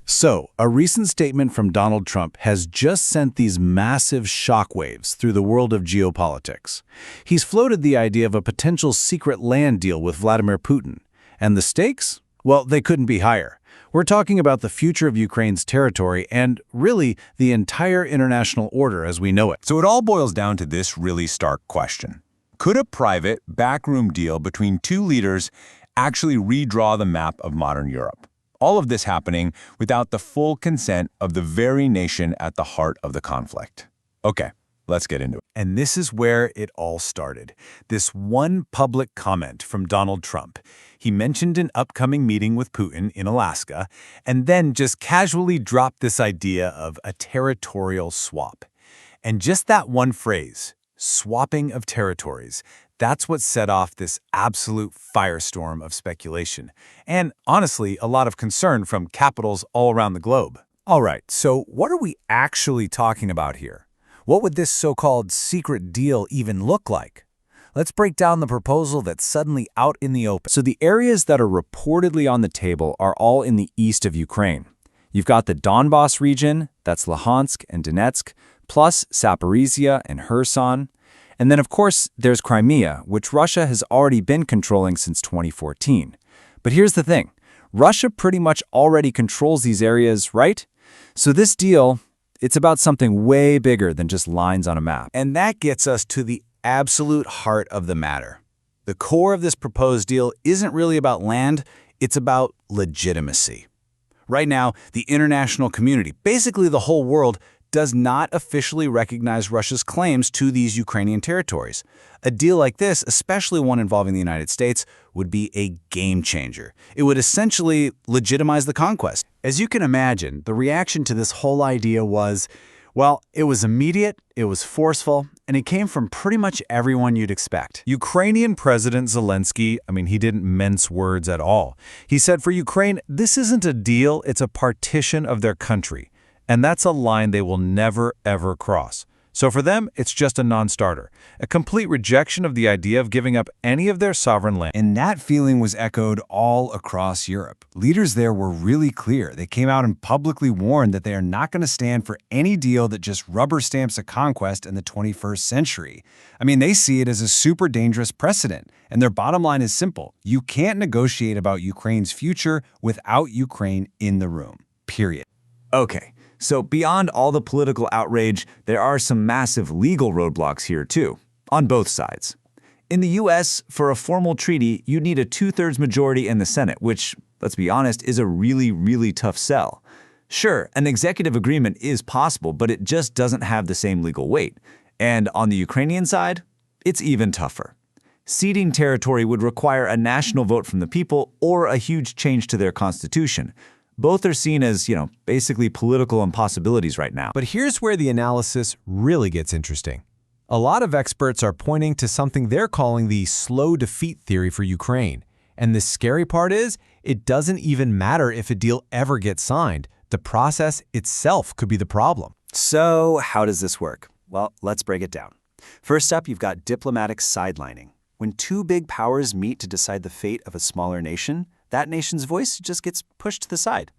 So, a recent statement from Donald Trump has just sent these massive shockwaves through the world of geopolitics. He's floated the idea of a potential secret land deal with Vladimir Putin. And the stakes? Well, they couldn't be higher. We're talking about the future of Ukraine's territory and, really, the entire international order as we know it. So it all boils down to this really stark question. Could a private, backroom deal between two leaders actually redraw the map of modern Europe? All of this happening without the full consent of the very nation at the heart of the conflict. Okay, let's get into it. And this is where it all started. This one public comment from Donald Trump. He mentioned an upcoming meeting with Putin in Alaska, and then just casually dropped this idea of a territorial swap. And just that one phrase, swapping of territories, that's what set off this absolute firestorm of speculation. And honestly, a lot of concern from capitals all around the globe. All right, so what are we actually talking about here? What would this so-called secret deal even look like? Let's break down the proposal that's suddenly out in the open. So the areas that are reportedly on the table are all in the east of Ukraine. You've got the Donbas region, that's Luhansk and Donetsk, plus Zaporizhzhia and Kherson. And then, of course, there's Crimea, which Russia has already been controlling since 2014. But here's the thing. Russia pretty much already controls these areas, right? So this deal, it's about something way bigger than just lines on a map. And that gets us to the absolute heart of the matter. The core of this proposed deal isn't really about land, it's about legitimacy. Right now, the international community, basically the whole world, does not officially recognize Russia's claims to these Ukrainian territories. A deal like this, especially one involving the United States, would be a game changer. It would essentially legitimize the conquest. As you can imagine, the reaction to this whole idea was, well, it was immediate, it was forceful, and it came from pretty much everyone you'd expect. Ukrainian President Zelenskyy, he didn't mince words at all. He said for Ukraine, this isn't a deal, it's a partition of their country. And that's a line they will never, ever cross. So for them, it's just a non-starter, a complete rejection of the idea of giving up any of their sovereign land. And that feeling was echoed all across Europe. Leaders there were really clear. They came out and publicly warned that they are not going to stand for any deal that just rubber stamps a conquest in the 21st century. They see it as a super dangerous precedent. And their bottom line is simple. You can't negotiate about Ukraine's future without Ukraine in the room. Period. Okay. So beyond all the political outrage, there are some massive legal roadblocks here too, on both sides. In the US, for a formal treaty, you need a 2/3 majority in the Senate, which, let's be honest, is a really, really tough sell. Sure, an executive agreement is possible, but it just doesn't have the same legal weight. And on the Ukrainian side, it's even tougher. Ceding territory would require a national vote from the people or a huge change to their constitution. Both are seen as, basically political impossibilities right now. But here's where the analysis really gets interesting. A lot of experts are pointing to something they're calling the slow defeat theory for Ukraine. And the scary part is, it doesn't even matter if a deal ever gets signed. The process itself could be the problem. So how does this work? Well, let's break it down. First up, you've got diplomatic sidelining. When two big powers meet to decide the fate of a smaller nation, that nation's voice just gets pushed to the side.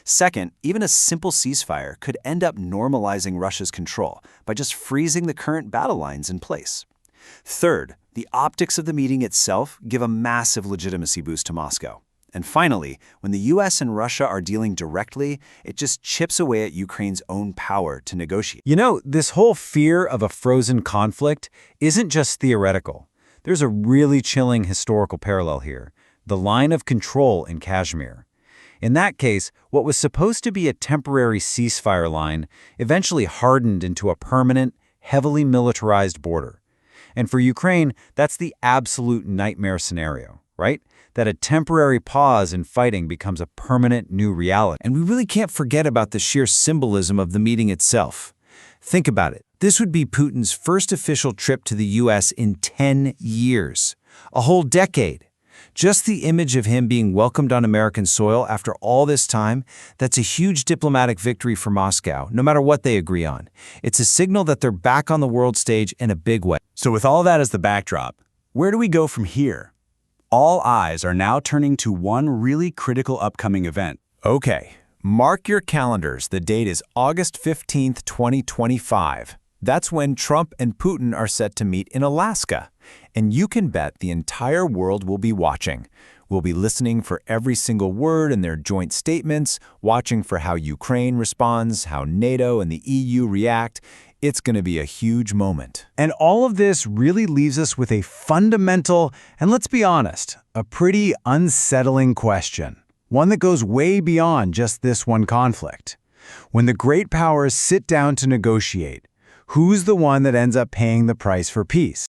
Second, even a simple ceasefire could end up normalizing Russia's control by just freezing the current battle lines in place. Third, the optics of the meeting itself give a massive legitimacy boost to Moscow. And finally, when the US and Russia are dealing directly, it just chips away at Ukraine's own power to negotiate. This whole fear of a frozen conflict isn't just theoretical. There's a really chilling historical parallel here. The line of control in Kashmir. In that case, what was supposed to be a temporary ceasefire line eventually hardened into a permanent, heavily militarized border. And for Ukraine, that's the absolute nightmare scenario, right? That a temporary pause in fighting becomes a permanent new reality. And we really can't forget about the sheer symbolism of the meeting itself. Think about it. This would be Putin's first official trip to the US in 10 years. A whole decade. Just the image of him being welcomed on American soil after all this time, that's a huge diplomatic victory for Moscow, no matter what they agree on. It's a signal that they're back on the world stage in a big way. So with all that as the backdrop, where do we go from here? All eyes are now turning to one really critical upcoming event. Okay, Mark your calendars. The date is August 15th, 2025. That's when Trump and Putin are set to meet in Alaska. And you can bet the entire world will be watching. We'll be listening for every single word in their joint statements, watching for how Ukraine responds, how NATO and the EU react. It's going to be a huge moment. And all of this really leaves us with a fundamental, and let's be honest, a pretty unsettling question. One that goes way beyond just this one conflict. When the great powers sit down to negotiate, who's the one that ends up paying the price for peace?